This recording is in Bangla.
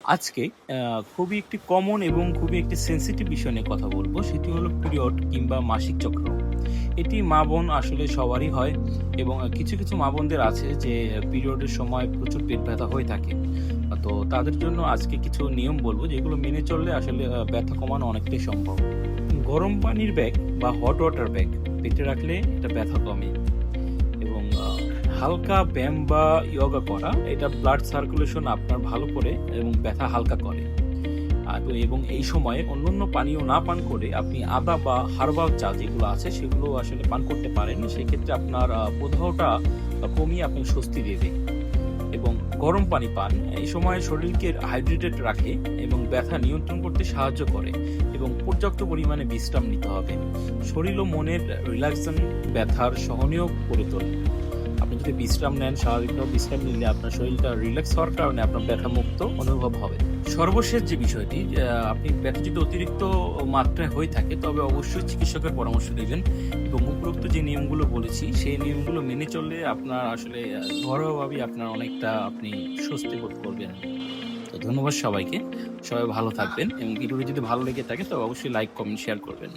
আজকে খুবই একটি কমন এবং খুবই একটি সেনসিটিভ বিষয় নিয়ে কথা বলবো। সেটি হলো পিরিয়ড কিংবা মাসিক চক্র। এটি মা-বোন আসলে সবারই হয় এবং কিছু মা বোনদের আছে যে পিরিয়ডের সময় প্রচুর পেট ব্যথা হয়ে থাকে। তো তাদের জন্য আজকে কিছু নিয়ম বলবো যেগুলো মেনে চললে আসলে ব্যথা কমানো অনেকটাই সম্ভব। গরম পানির ব্যাগ বা হট ওয়াটার ব্যাগ পেটে রাখলে এটা ব্যথা কমে এবং হালকা ব্যায়াম বা ইয়োগা করা এটা ব্লাড সার্কুলেশন আপনার ভালো করে এবং ব্যথা হালকা করে। এবং এই সময়ে অন্যান্য পানীয় না পান করে আপনি আদা বা হার্বাল চা যেগুলো আছে সেগুলো আসলে পান করতে পারেন। সেক্ষেত্রে আপনার প্রদাহটা কমিয়ে আপনাকে স্বস্তি দেবে এবং গরম পানি পান এই সময় শরীরকে হাইড্রেটেড রাখে এবং ব্যথা নিয়ন্ত্রণ করতে সাহায্য করে এবং পর্যাপ্ত পরিমাণে বিশ্রাম নিতে হবে। শরীর ও মনের রিল্যাক্সেশন ব্যথার সহনীয় করে তোলে। আপনি যদি বিশ্রাম নেন, স্বাভাবিকভাবে বিশ্রাম নিলে আপনার শরীরটা রিল্যাক্স হওয়ার কারণে আপনার ব্যথা মুক্ত অনুভব হবে। সর্বশেষ যে বিষয়টি, আপনি ব্যথা যদি অতিরিক্ত মাত্রায় হয়ে থাকে তবে অবশ্যই চিকিৎসকের পরামর্শ নেবেন এবং উপরোক্ত যে নিয়মগুলো বলেছি সেই নিয়মগুলো মেনে চললে আপনার আসলে ঘরোয়াভাবেই আপনার অনেকটা আপনি স্বস্তি বোধ করবেন। তো ধন্যবাদ সবাইকে। সবাই ভালো থাকবেন এবং ভিডিওটি যদি ভালো লেগে থাকে তবে অবশ্যই লাইক, কমেন্ট, শেয়ার করবেন।